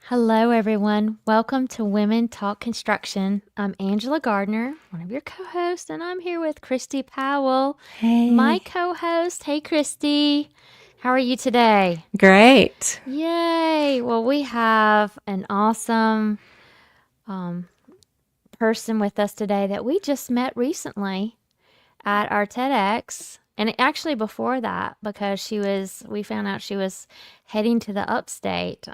Hello, everyone. Welcome to Women Talk Construction. I'm Angela Gardner, one of your co-hosts, and I'm here with Christi Powell, my Hey, co-host. Hey, Christi. How are you today? great. Yay. Well, we have an awesome um, person with us today that we just met recently at our TEDx. And actually before that, because we found out she was heading to the upstate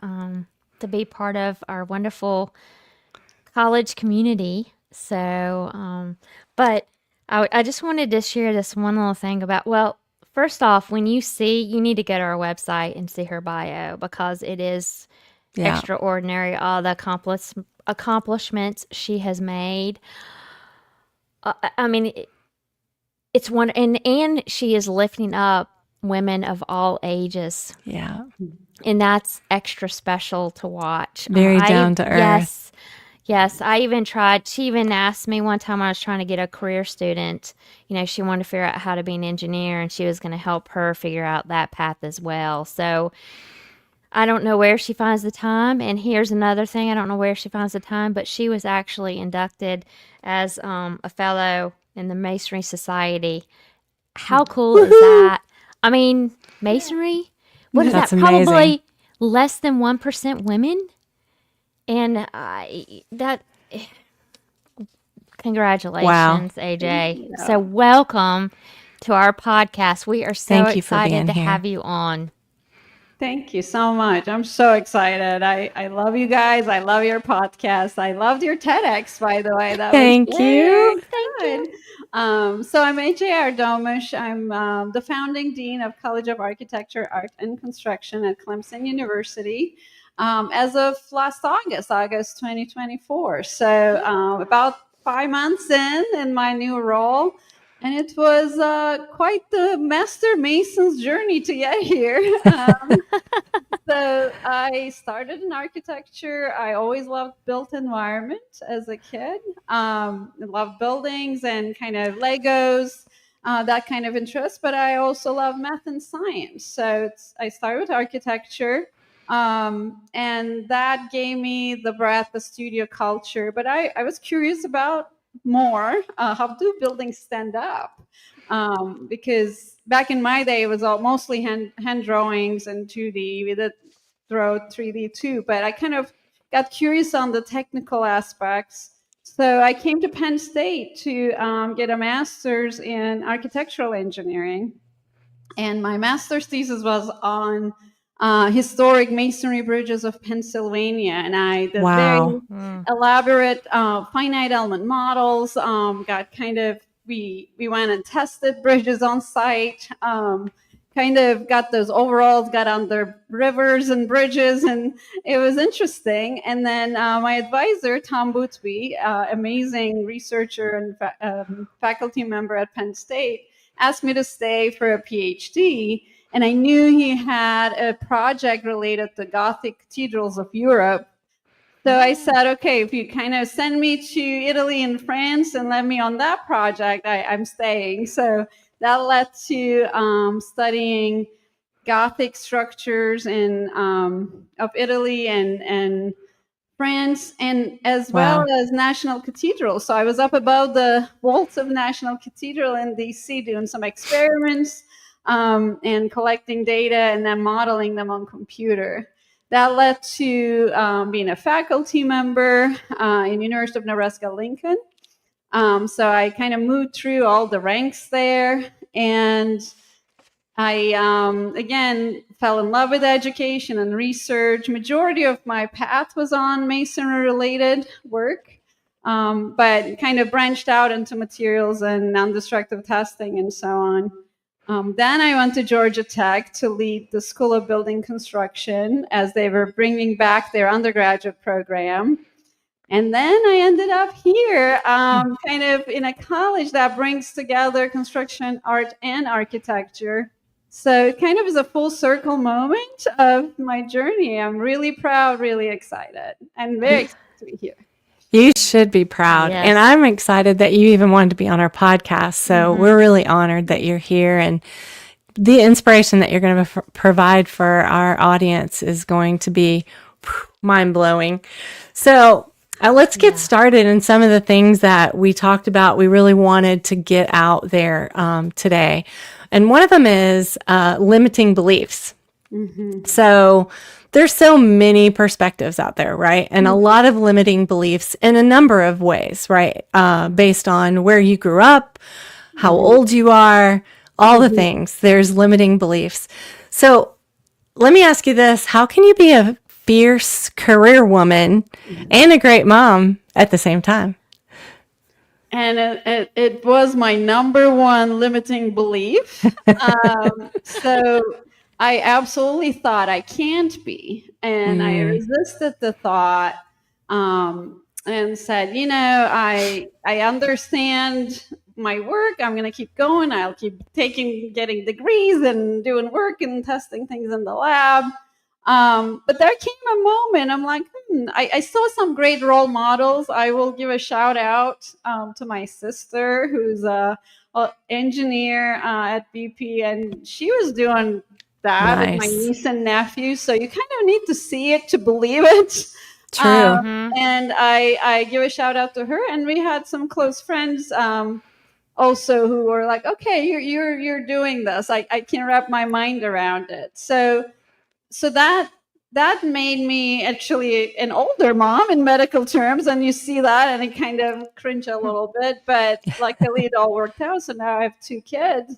to be part of our wonderful college community. But I just wanted to share this one little thing about, well, first off, you need to go to our website and see her bio because it is Yeah, extraordinary, all the accomplishments she has made. I mean, it's one, and she is lifting up women of all ages, yeah. and that's extra special to watch. Very down to earth. Yes, yes, I even tried. She even asked me one time I was trying to get a career student. She wanted to figure out how to be an engineer, and she was going to help her figure out that path as well. So I don't know where she finds the time. And here's another thing: I don't know where she finds the time, but she was actually inducted as a fellow in the Masonry Society. How cool is Woohoo! that? I mean, Masonry. What is That's that? amazing. Probably less than 1% women. And I that Wow. congratulations, AJ. So welcome to our podcast. We are so Thank you for excited being to here. have you on. Thank you so much. I'm so excited. I love you guys. I love your podcast. I loved your TEDx, by the way. That was Thank very you. Thank good. you. So I'm Ece Erdogmus. I'm the founding dean of College of Architecture, Art, and Construction at Clemson University as of last August 2024. So about 5 months in my new role. And it was quite the master mason's journey to get here. So I started in architecture. I always loved built environment as a kid. I loved buildings and kind of Legos, that kind of interest. But I also love math and science. So I started with architecture, and that gave me the breadth, the studio culture. But I was curious about more. How do buildings stand up? Because back in my day, it was all mostly hand drawings and 2D. We did throw 3D too, but I kind of got curious on the technical aspects. So I came to Penn State to get a master's in architectural engineering. And my master's thesis was on historic masonry bridges of Pennsylvania. And I did very Wow. Mm. elaborate finite element models, got kind of we went and tested bridges on site, kind of got those overalls, got on the rivers and bridges, and it was interesting. And then my advisor, Tom Boothby, amazing researcher and faculty member at Penn State, asked me to stay for a PhD. And I knew he had a project related to Gothic cathedrals of Europe. So I said, okay, if you kind of send me to Italy and France and let me on that project, I'm staying. So that led to studying Gothic structures in of Italy and France, and as well Wow. as National Cathedral. So I was up above the vaults of National Cathedral in DC doing some experiments and collecting data and then modeling them on computer. That led to being a faculty member in University of Nebraska Lincoln. So I kind of moved through all the ranks there, and I again fell in love with education and research. Majority of my path was on masonry related work, but kind of branched out into materials and non-destructive testing and so on. Then I went to Georgia Tech to lead the School of Building Construction as they were bringing back their undergraduate program. And then I ended up here, kind of in a college that brings together construction, art, and architecture. So it kind of is a full circle moment of my journey. I'm really proud, really excited, and very You, excited to be here. you should be proud. And Yes. I'm excited that you even wanted to be on our podcast. So Hmm. we're really honored that you're here. And the inspiration that you're going to provide for our audience is going to be mind-blowing. So let's get started in some of the things that we talked about. We really wanted to get out there today. And one of them is limiting beliefs. So there's so many perspectives out there, right? And a lot of limiting beliefs in a number of ways, right? Based on where you grew up, how old you are, all the things. There's limiting beliefs. So let me ask you this. How can you be a fierce career woman and a great mom at the same time? And it was my number one limiting belief. So I absolutely thought I can't be. And I resisted the thought and said, I understand my work. I'm going to keep going. I'll keep getting degrees and doing work and testing things in the lab. But there came a moment, I'm like, I saw some great role models. I will give a shout out to my sister, who's a engineer at BP, and she was doing that with my niece and nephew. So you kind of need to see it to believe it. True. And I give a shout out to her, and we had some close friends also who were like, okay, you're doing this. I can wrap my mind around it. So that made me actually an older mom in medical terms, and you see that and it kind of cringe a little bit, but luckily it all worked out. So now I have 2 kids.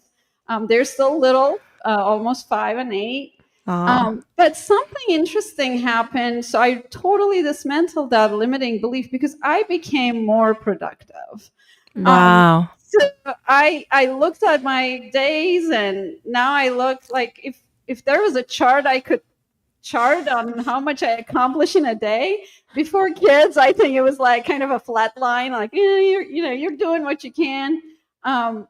They're still little, almost 5 and 8. But something interesting happened. So I totally dismantled that limiting belief because I became more productive. Wow. So I looked at my days, and now I look like if there was a chart I could chart on how much I accomplish in a day. Before kids, I think it was like kind of a flat line, like you're doing what you can.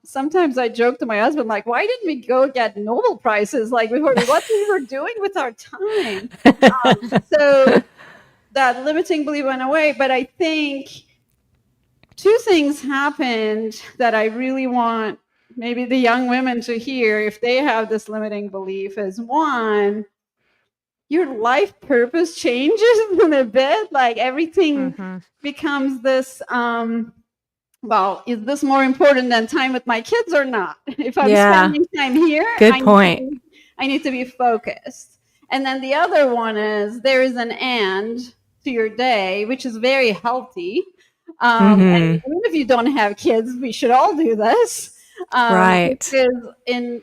Sometimes I joke to my husband, like, why didn't we go get Nobel Prizes like before? What we were doing with our time? So that limiting belief went away. But I think 2 things happened that I really want maybe the young women to hear if they have this limiting belief. Is one, your life purpose changes in a bit. Like everything becomes this, well, is this more important than time with my kids or not? If I'm spending time here, I need to be focused. And then the other one is there is an end to your day, which is very healthy. And even if you don't have kids, we should all do this. Right. Because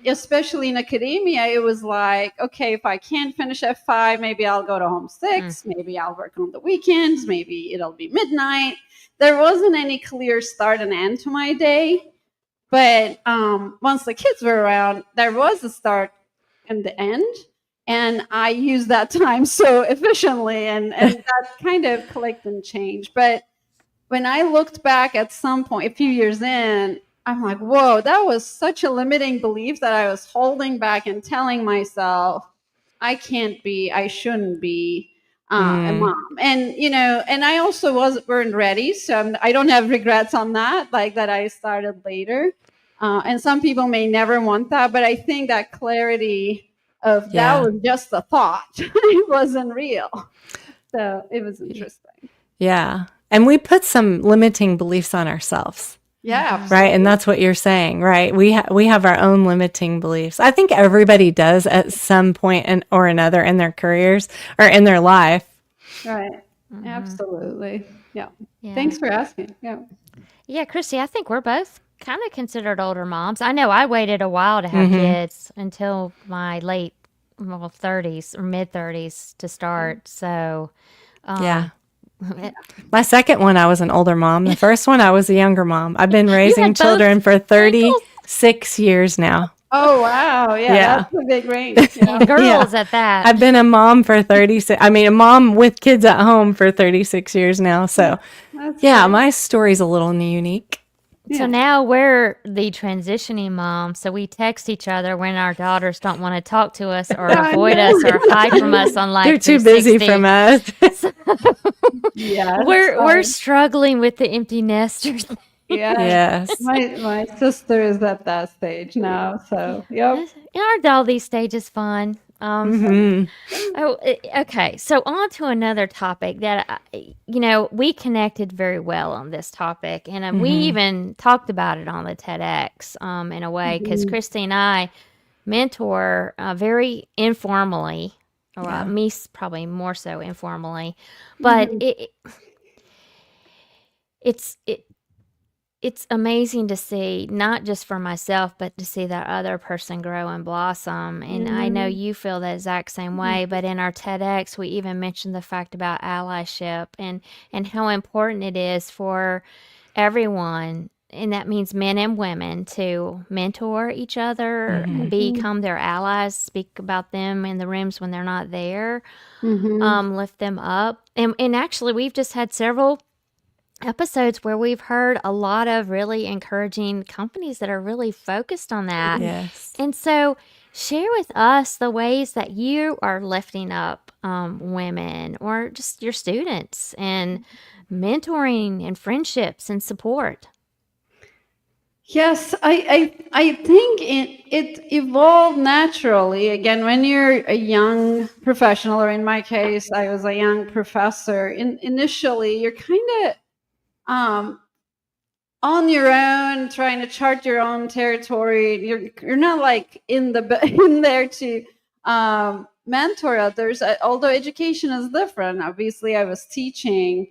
especially in academia, it was like, okay, if I can't finish at 5, maybe I'll go to home 6, maybe I'll work on the weekends, maybe it'll be midnight. There wasn't any clear start and end to my day. But once the kids were around, there was a start and the end. And I used that time so efficiently, and that kind of clicked and changed. But when I looked back at some point, a few years in, I'm like, whoa, that was such a limiting belief that I was holding back and telling myself, I can't be, I shouldn't be a mom. And, and I also weren't ready. So I don't have regrets on that, like that I started later. And some people may never want that, but I think that clarity of that was just a thought. It wasn't real. So it was interesting. Yeah. And we put some limiting beliefs on ourselves. Yeah, absolutely. Right. And that's what you're saying, right? We have our own limiting beliefs. I think everybody does at some point or another in their careers or in their life. Right. Absolutely. Yeah. Thanks for asking. Yeah, Christi, I think we're both kind of considered older moms. I know I waited a while to have kids until my late 30s or mid 30s to start. So, my second one, I was an older mom. The first one, I was a younger mom. I've been raising children for 36 years now. Oh, wow. Yeah. That's a big range. Girls at that. I've been a mom for 36. I mean, a mom with kids at home for 36 years now. So, my story's a little unique. So now we're the transitioning mom. So we text each other when our daughters don't want to talk to us or avoid us or hide from us on Life They're too busy from us. We're struggling with the empty nesters. Yes. My sister is at that stage now. So, Aren't all these stages fun? Okay. So on to another topic that, we connected very well on this topic. And we even talked about it on the TEDx in a way, because Christy and I mentor very informally, or me probably more so informally, but it's amazing to see, not just for myself, but to see that other person grow and blossom. And I know you feel the exact same way, but in our TEDx, we even mentioned the fact about allyship and how important it is for everyone. And that means men and women to mentor each other, become their allies, speak about them in the rooms when they're not there, lift them up. And actually, we've just had several episodes where we've heard a lot of really encouraging companies that are really focused on that. Yes. And so share with us the ways that you are lifting up women or just your students and mentoring and friendships and support. Yes, I think it evolved naturally. Again, when you're a young professional, or in my case, I was a young professor. Initially, you're kind of on your own, trying to chart your own territory. You're not like in there to mentor others. Although education is different. Obviously, I was teaching,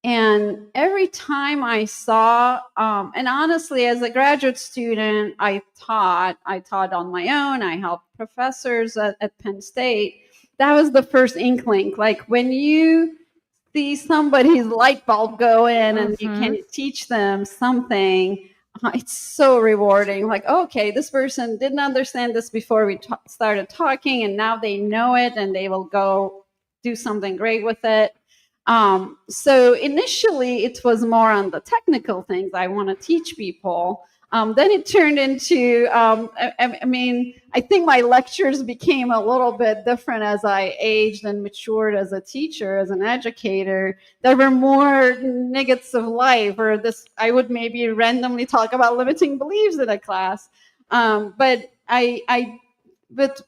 and every time I saw, and honestly, as a graduate student, I taught on my own. I helped professors at Penn State. That was the first inkling. Like when you see somebody's light bulb go in and you can teach them something, it's so rewarding. Like, okay, this person didn't understand this before we started talking, and now they know it and they will go do something great with it. So initially it was more on the technical things I want to teach people. Then it turned into, I think my lectures became a little bit different as I aged and matured as a teacher, as an educator. There were more nuggets of life, or I would maybe randomly talk about limiting beliefs in a class. But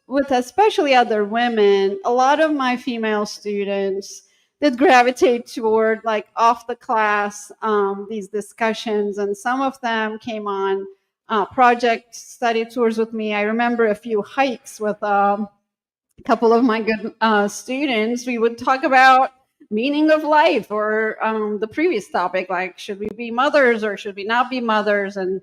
with especially other women, a lot of my female students did gravitate toward like off the class, these discussions, and some of them came on project study tours with me. I remember a few hikes with a couple of my good students. We would talk about meaning of life, or the previous topic, like should we be mothers or should we not be mothers, and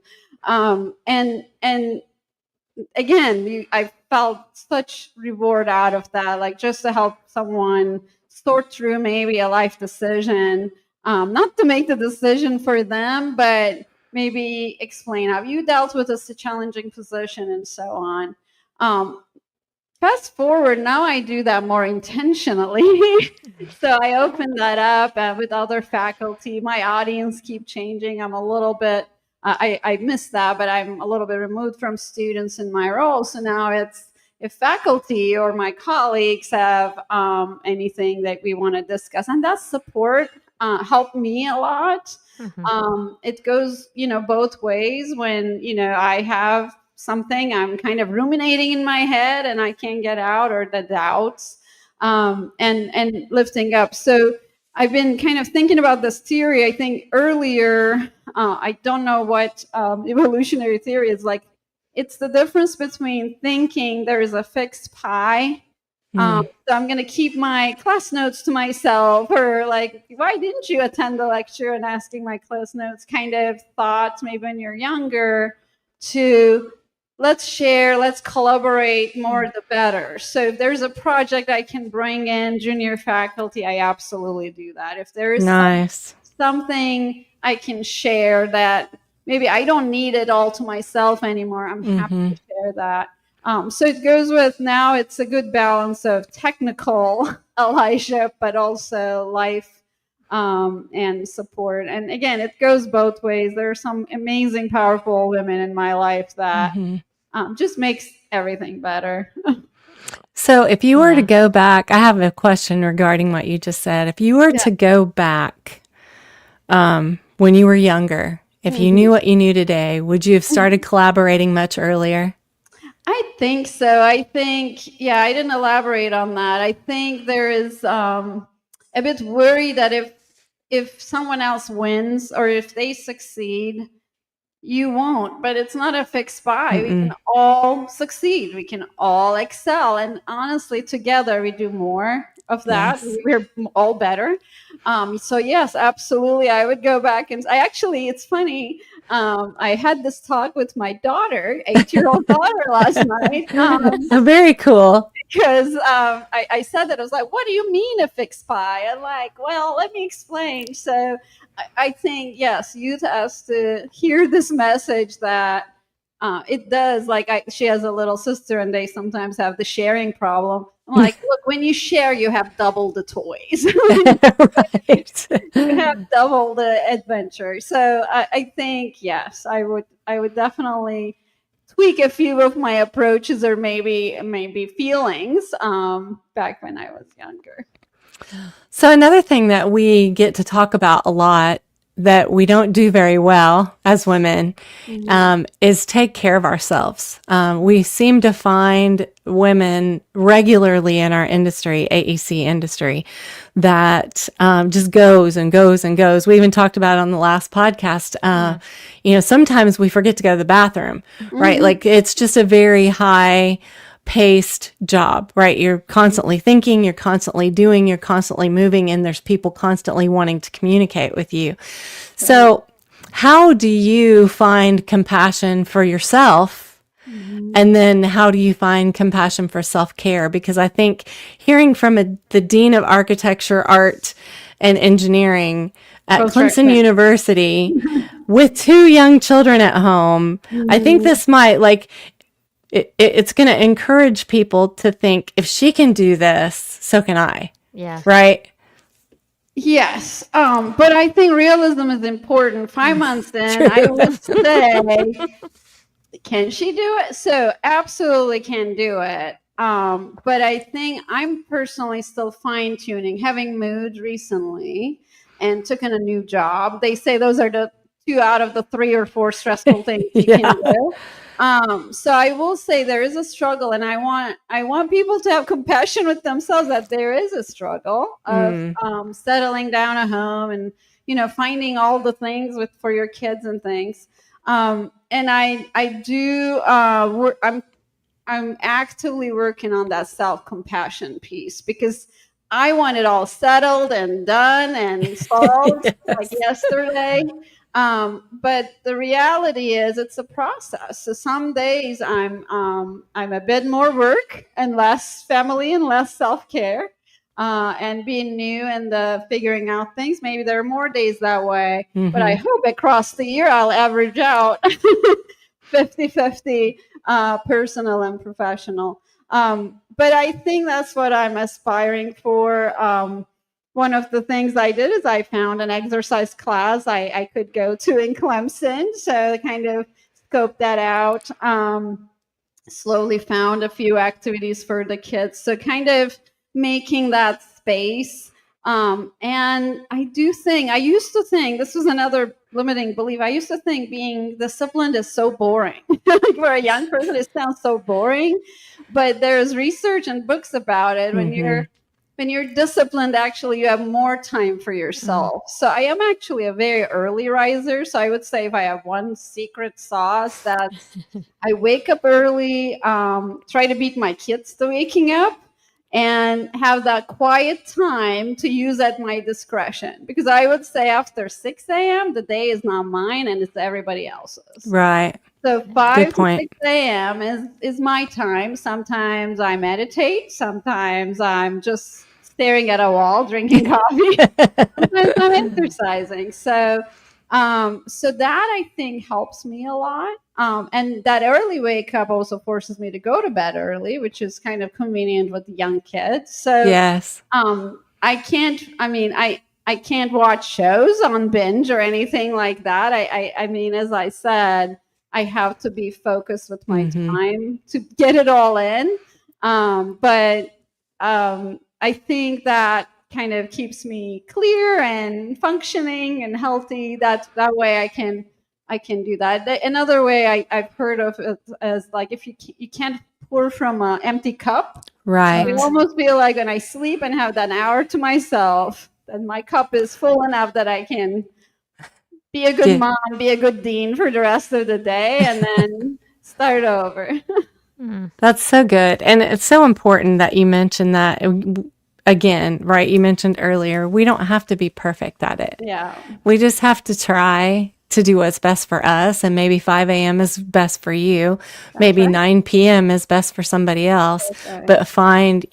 again, I felt such reward out of that, like just to help someone sort through maybe a life decision, not to make the decision for them, but maybe explain how you dealt with a challenging position and so on. Fast forward, now I do that more intentionally. So I open that up with other faculty. My audience keep changing. I'm a little bit, I miss that, but I'm a little bit removed from students in my role. So now it's, if faculty or my colleagues have anything that we want to discuss, and that support helped me a lot. It goes, both ways. When, I have something I'm kind of ruminating in my head and I can't get out, or the doubts, and lifting up. So I've been kind of thinking about this theory. I think earlier, I don't know what evolutionary theory is like. It's the difference between thinking there is a fixed pie. So I'm going to keep my class notes to myself, or like, why didn't you attend the lecture, and asking my class notes kind of thoughts, maybe when you're younger, to let's share, let's collaborate, more the better. So if there's a project I can bring in junior faculty, I absolutely do that. If there is something I can share that maybe I don't need it all to myself anymore, I'm happy to share that. So it goes with, now it's a good balance of technical allyship, but also life and support. And again, it goes both ways. There are some amazing, powerful women in my life that just makes everything better. So if you were to go back, I have a question regarding what you just said. If you were to go back when you were younger, if you knew what you knew today, would you have started collaborating much earlier? I think so. I think, yeah, I didn't elaborate on that. I think there is a bit worry that if someone else wins or if they succeed, you won't. But it's not a fixed buy. We can Mm-mm. all succeed. We can all excel. And honestly, together we do more of that. Yes. We're all better. So yes, absolutely. I would go back and I actually, it's funny. I had this talk with my daughter, 8-year-old daughter, last night. Very cool. Because I said that I was like, what do you mean a fixed pie? I'm like, well, let me explain. So I think, yes, youth has to hear this message that it does. Like she has a little sister and they sometimes have the sharing problem. I'm like, look, when you share, you have double the toys. Right. You have double the adventure. So I think, yes, I would definitely tweak a few of my approaches or maybe feelings back when I was younger. So another thing that we get to talk about a lot that we don't do very well as women is take care of ourselves. We seem to find women regularly in our industry, AEC industry, that just goes and goes and goes. We even talked about it on the last podcast. Sometimes we forget to go to the bathroom, right? Like it's just a very high paced job, right? You're constantly thinking, you're constantly doing, you're constantly moving, and there's people constantly wanting to communicate with you. So how do you find compassion for yourself? And then how do you find compassion for self-care? Because I think hearing from the Dean of Architecture, Art, and Engineering at Clemson University with 2 young children at home, I think this might it's going to encourage people to think, if she can do this, so can I. Yeah. Right? Yes. But I think realism is important. 5 months in, I would say, can she do it? So absolutely can do it. But I think I'm personally still fine-tuning, having moved recently and took in a new job. They say those are the 2 out of the 3 or 4 stressful things you can do. So I will say there is a struggle, and I want people to have compassion with themselves that there is a struggle of settling down a home and finding all the things for your kids and things. And I do I'm actively working on that self-compassion piece because I want it all settled and done and solved like yesterday. But the reality is it's a process. So some days I'm a bit more work and less family and less self-care. And being new and figuring out things. Maybe there are more days that way, but I hope across the year I'll average out 50-50 personal and professional. But I think that's what I'm aspiring for. One of the things I did is I found an exercise class I could go to in Clemson. So I kind of scoped that out. Slowly found a few activities for the kids. So kind of making that space. And I used to think, this was another limiting belief. I used to think being disciplined is so boring. Like for a young person, it sounds so boring. But there's research and books about it. When you're disciplined, actually, you have more time for yourself. So I am actually a very early riser. So I would say if I have one secret sauce, that I wake up early, try to beat my kids to waking up, and have that quiet time to use at my discretion. Because I would say after 6 a.m., the day is not mine and it's everybody else's. Right. So 5 to 6 a.m. is my time. Sometimes I meditate. Sometimes I'm just staring at a wall, drinking coffee. Sometimes I'm exercising. So that I think helps me a lot. And that early wake up also forces me to go to bed early, which is kind of convenient with young kids. So yes, I can't watch shows on binge or anything like that. I mean, as I said, I have to be focused with my time to get it all in. But I think that kind of keeps me clear and functioning and healthy. That way I can I can do that. Another way I've heard of it as like if you can't pour from an empty cup. Right. I almost feel like when I sleep and have that hour to myself, then my cup is full enough that I can be a good mom, be a good dean for the rest of the day, and then start over. That's so good. And it's so important that you mentioned that again, right? You mentioned earlier, we don't have to be perfect at it. Yeah. We just have to try to do what's best for us. And maybe 5 a.m. is best for you. Maybe 9 p.m. is best for somebody else. But find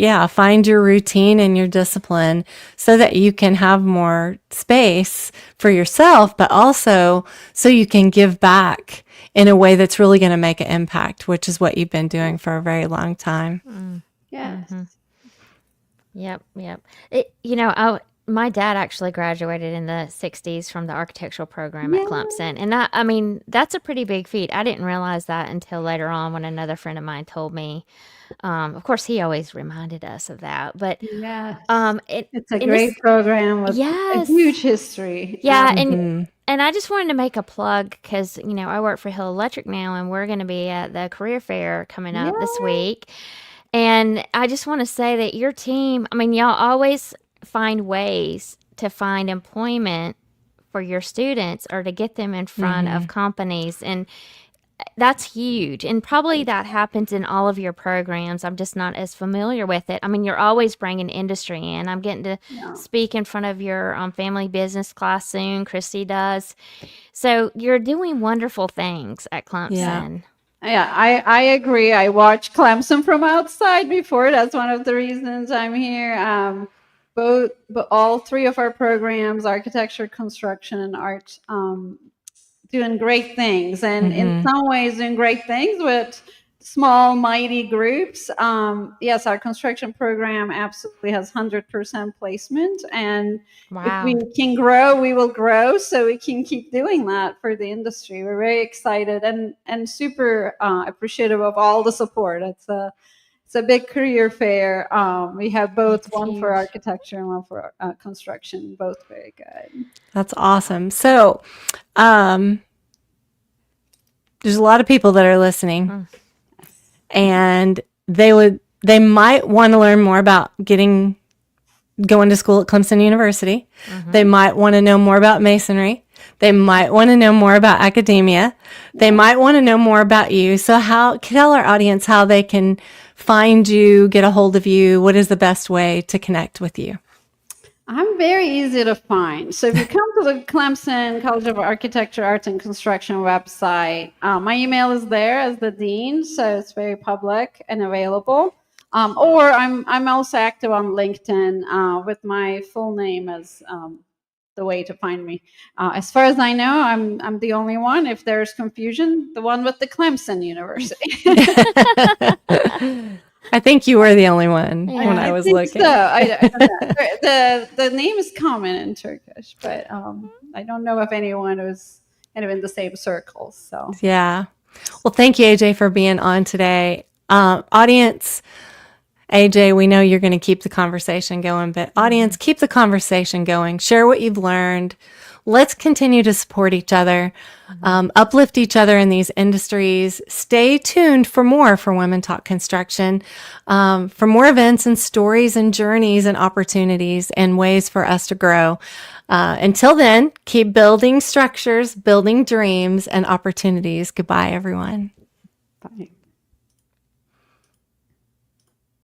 your routine and your discipline so that you can have more space for yourself, but also so you can give back in a way that's really going to make an impact, which is what you've been doing for a very long time. Yes. Yep. My dad actually graduated in the 60s from the architectural program at Clemson. And I mean, that's a pretty big feat. I didn't realize that until later on when another friend of mine told me. Of course, he always reminded us of that. But it's a great program with a huge history. Yeah. And I just wanted to make a plug because, I work for Hill Electric now, and we're going to be at the career fair coming up this week. And I just want to say that your team, y'all always find ways to find employment for your students or to get them in front of companies. And that's huge. And probably that happens in all of your programs. I'm just not as familiar with it. You're always bringing industry in. I'm getting to speak in front of your family business class soon. Christi does. So you're doing wonderful things at Clemson. Yeah, I agree. I watched Clemson from outside before. That's one of the reasons I'm here. But all three of our programs, architecture, construction, and art, doing great things, and in some ways doing great things with small, mighty groups. Yes, our construction program absolutely has 100% placement, and if we can grow, we will grow, so we can keep doing that for the industry. We're very excited and super appreciative of all the support. It's a big career fair. We have both one for architecture and one for construction, both very good. That's awesome. So, there's a lot of people that are listening, and they might want to learn more about going to school at Clemson University. They might want to know more about Masonry. They might want to know more about academia. They might want to know more about you. So tell our audience how they can find you, get a hold of you. What is the best way to connect with you? I'm very easy to find. So if you come to the Clemson College of Architecture, Arts, and Construction website, my email is there as the dean, so it's very public and available. Or I'm also active on LinkedIn with my full name as the way to find me. As far as I know, I'm the only one. If there's confusion, the one with the Clemson University. I think you were the only one when I was looking. So. The name is common in Turkish, but I don't know if anyone was kind of in the same circles. So yeah. Well, thank you, AJ, for being on today. Audience, AJ, we know you're going to keep the conversation going, but audience, keep the conversation going. Share what you've learned. Let's continue to support each other, uplift each other in these industries. Stay tuned for more for Women Talk Construction, for more events and stories and journeys and opportunities and ways for us to grow. Until then, keep building structures, building dreams and opportunities. Goodbye, everyone. bye.